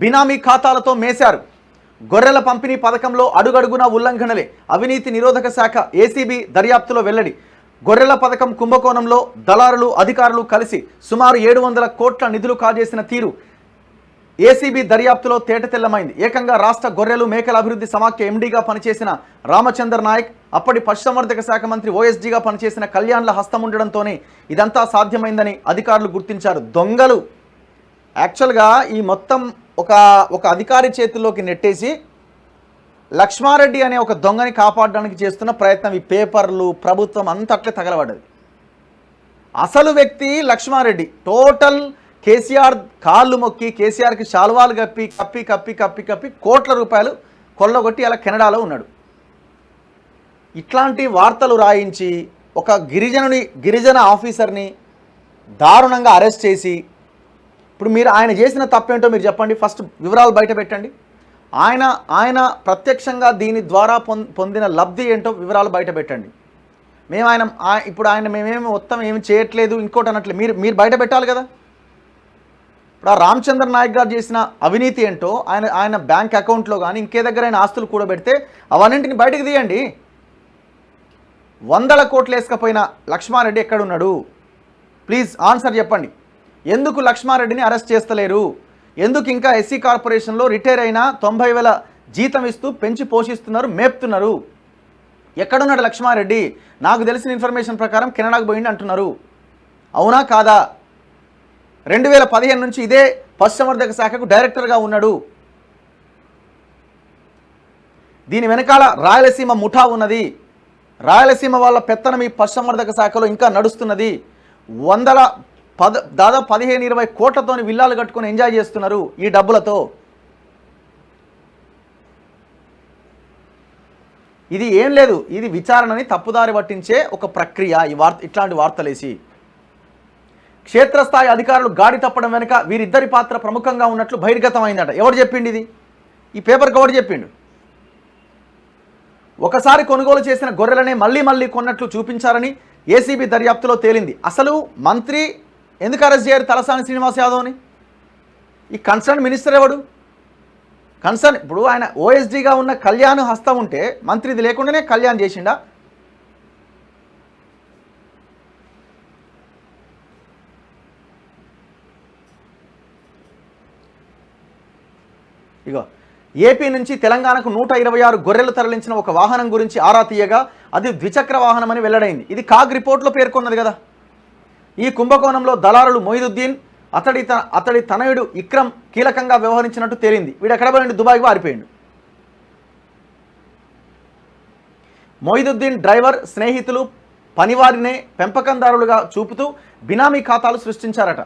బినామీ ఖాతాలతో మేశారు. గొర్రెల పంపిణీ పథకంలో అడుగడుగున ఉల్లంఘనలే. అవినీతి నిరోధక శాఖ ఏసీబీ దర్యాప్తులో వెల్లడి. గొర్రెల పథకం కుంభకోణంలో దళారులు అధికారులు కలిసి సుమారు 700 కోట్ల నిధులు కాజేసిన తీరు ఏసీబీ దర్యాప్తులో తేటతెల్లమైంది. ఏకంగా రాష్ట్ర గొర్రెలు మేకల అభివృద్ధి సమాఖ్య ఎండీగా పనిచేసిన రామచందర్ నాయక్, అప్పటి పశుసంవర్ధక శాఖ మంత్రి ఓఎస్డీగా పనిచేసిన కళ్యాణ్ల హస్తం ఉండడంతోనే ఇదంతా సాధ్యమైందని అధికారులు గుర్తించారు. దొంగలు యాక్చువల్గా ఈ మొత్తం ఒక అధికారి చేతుల్లోకి నెట్టేసి లక్ష్మారెడ్డి అనే ఒక దొంగని కాపాడడానికి చేస్తున్న ప్రయత్నం ఈ పేపర్లు ప్రభుత్వం అంతా అట్లే తగలబడ్డది. అసలు వ్యక్తి లక్ష్మారెడ్డి టోటల్ కేసీఆర్ కాళ్ళు మొక్కి కేసీఆర్కి శాల్వాలు కప్పి కోట్ల రూపాయలు కొల్లగొట్టి అలా కెనడాలో ఉన్నాడు. ఇట్లాంటి వార్తలు రాయించి ఒక గిరిజన ఆఫీసర్ని దారుణంగా అరెస్ట్ చేసి ఇప్పుడు మీరు ఆయన చేసిన తప్పేంటో మీరు చెప్పండి. ఫస్ట్ వివరాలు బయట పెట్టండి. ఆయన ప్రత్యక్షంగా దీని ద్వారా పొందిన లబ్ధి ఏంటో వివరాలు బయట పెట్టండి. ఇప్పుడు మేమేమి మొత్తం ఏమి చేయట్లేదు ఇంకోటి అనట్లేదు, మీరు బయట పెట్టాలి కదా. ఇప్పుడు ఆ రామచంద్ర నాయక్ గారు చేసిన అవినీతి ఏంటో ఆయన బ్యాంక్ అకౌంట్లో కానీ ఇంకే దగ్గర ఆయన ఆస్తులు కూడబెడితే అవన్నింటిని బయటకు తీయండి. 100 కోట్లు వేసుకపోయిన లక్ష్మారెడ్డి ఎక్కడున్నాడు? ప్లీజ్ ఆన్సర్ చెప్పండి. ఎందుకు లక్ష్మారెడ్డిని అరెస్ట్ చేస్తలేరు? ఎందుకు ఇంకా ఎస్సీ కార్పొరేషన్లో రిటైర్ అయిన 90,000 జీతం ఇస్తూ పెంచి పోషిస్తున్నారు, మేపుతున్నారు? ఎక్కడున్నాడు లక్ష్మారెడ్డి? నాకు తెలిసిన ఇన్ఫర్మేషన్ ప్రకారం కెనడాకు పోయింది అంటున్నారు. అవునా కాదా? 2015 నుంచి ఇదే పశుసంవర్ధక శాఖకు డైరెక్టర్గా ఉన్నాడు. దీని వెనకాల రాయలసీమ ముఠా ఉన్నది. రాయలసీమ వాళ్ళ పెత్తనం ఈ పశుసంవర్ధక శాఖలో ఇంకా నడుస్తున్నది. దాదాపు 15-20 కోట్లతోని విల్లాలు కట్టుకొని ఎంజాయ్ చేస్తున్నారు ఈ డబ్బులతో. ఇది ఏం లేదు, ఇది విచారణని తప్పుదారి పట్టించే ఒక ప్రక్రియ. ఇట్లాంటి వార్తలేసి క్షేత్రస్థాయి అధికారులు గాడి తప్పడం వెనుక వీరిద్దరి పాత్ర ప్రముఖంగా ఉన్నట్లు బహిర్గతమైందట. ఎవరు చెప్పిండు ఇది? ఈ పేపర్కి ఎవరు చెప్పిండు? ఒకసారి కొనుగోలు చేసిన గొర్రెలనే మళ్ళీ కొన్నట్లు చూపించారని ఏసీబీ దర్యాప్తులో తేలింది. అసలు మంత్రి ఎందుకు అరెస్ట్ చేయరు తలసాని శ్రీనివాస్ యాదవ్ని? ఈ కన్సర్న్ మినిస్టర్ ఎవడు? ఇప్పుడు ఆయన ఓఎస్డీగా ఉన్న కళ్యాణ్ హస్తం ఉంటే మంత్రిది లేకుండానే కళ్యాణ్ చేసిండా? ఇగో ఏపీ నుంచి తెలంగాణకు 126 గొర్రెలు తరలించిన ఒక వాహనం గురించి ఆరా తీయగా అది ద్విచక్ర వాహనం అని వెల్లడైంది. ఇది కాగ్ రిపోర్ట్లో పేర్కొన్నది కదా. ఈ కుంభకోణంలో దళారులు మొయిదుద్దీన్, అతడి తనయుడు ఇక్రమ్ కీలకంగా వ్యవహరించినట్టు తేలింది. వీడు ఎక్కడ పోయిండు? దుబాయ్కి పారిపోయిండు. మొయిదుద్దీన్ డ్రైవర్ స్నేహితులు పనివారినే పెంపకందారులుగా చూపుతూ బినామీ ఖాతాలు సృష్టించారట.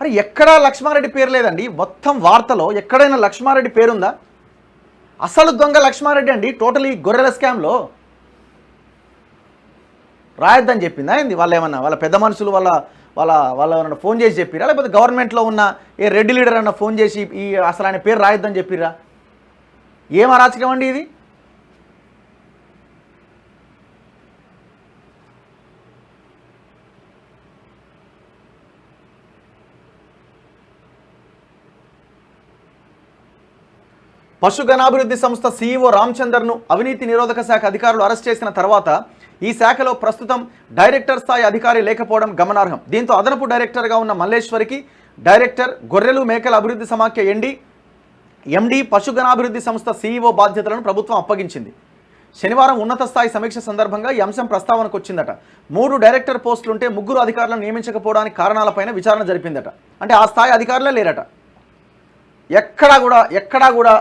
అరే ఎక్కడా లక్ష్మారెడ్డి పేరు లేదండి. మొత్తం వార్తలో ఎక్కడైనా లక్ష్మారెడ్డి పేరుందా? అసలు దొంగ లక్ష్మారెడ్డి అండి. టోటల్ ఈ గొర్రెల స్కామ్లో రాయొద్దని చెప్పిందా ఏంది? వాళ్ళు ఏమన్నా వాళ్ళ పెద్ద మనుషులు వాళ్ళ ఏమన్నా ఫోన్ చేసి చెప్పిరా? లేకపోతే గవర్నమెంట్లో ఉన్న ఏ రెడ్డి లీడర్ అన్న ఫోన్ చేసి అసలు ఆయన పేరు రాయొద్దని చెప్పిరా? ఏం అరాచకం అండి ఇది? పశుగణాభివృద్ధి సంస్థ సీఈఓ రామచందర్ను అవినీతి నిరోధక శాఖ అధికారులు అరెస్ట్ చేసిన తర్వాత ఈ శాఖలో ప్రస్తుతం డైరెక్టర్ స్థాయి అధికారి లేకపోవడం గమనార్హం. దీంతో అదనపు డైరెక్టర్గా ఉన్న మల్లేశ్వరికి డైరెక్టర్, గొర్రెలు మేకల అభివృద్ధి సమాఖ్య ఎండి, పశుగణాభివృద్ధి సంస్థ సీఈఓ బాధ్యతలను ప్రభుత్వం అప్పగించింది. శనివారం ఉన్నత స్థాయి సమీక్ష సందర్భంగా ఈ అంశం ప్రస్తావనకు వచ్చిందట. 3 డైరెక్టర్ పోస్టులుంటే 3 అధికారులను నియమించకపోవడానికి కారణాలపైన విచారణ జరిపిందట. అంటే ఆ స్థాయి అధికారులే లేరట. ఎక్కడా కూడా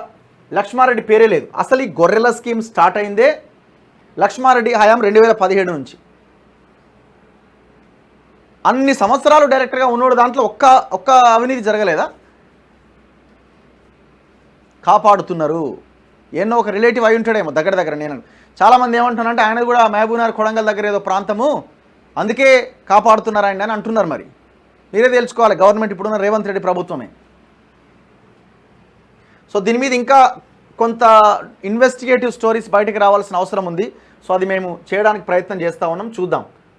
లక్ష్మారెడ్డి పేరే లేదు. అసలు ఈ గొర్రెల స్కీమ్ స్టార్ట్ అయిందే లక్ష్మారెడ్డి హయాం 2017 నుంచి. అన్ని సంవత్సరాలు డైరెక్టర్గా ఉన్నాడు. దాంట్లో ఒక్క అవినీతి జరగలేదా? కాపాడుతున్నారు. ఎన్నో ఒక రిలేటివ్ అయి ఉంటాడేమో దగ్గర. నేను చాలామంది ఏమంటున్నానంటే ఆయన కూడా మహబూబ్నగర్, కొడంగల్ దగ్గర ఏదో ప్రాంతము, అందుకే కాపాడుతున్నారు ఆయన అని అంటున్నారు. మరి మీరే తెలుసుకోవాలి. గవర్నమెంట్ ఇప్పుడున్న రేవంత్ రెడ్డి ప్రభుత్వమే. సో దీని మీద ఇంకా కొంత ఇన్వెస్టిగేటివ్ స్టోరీస్ బయటకు రావాల్సిన అవసరం ఉంది. సో అది మేము చేయడానికి ప్రయత్నం చేస్తూ ఉన్నాం. చూద్దాం.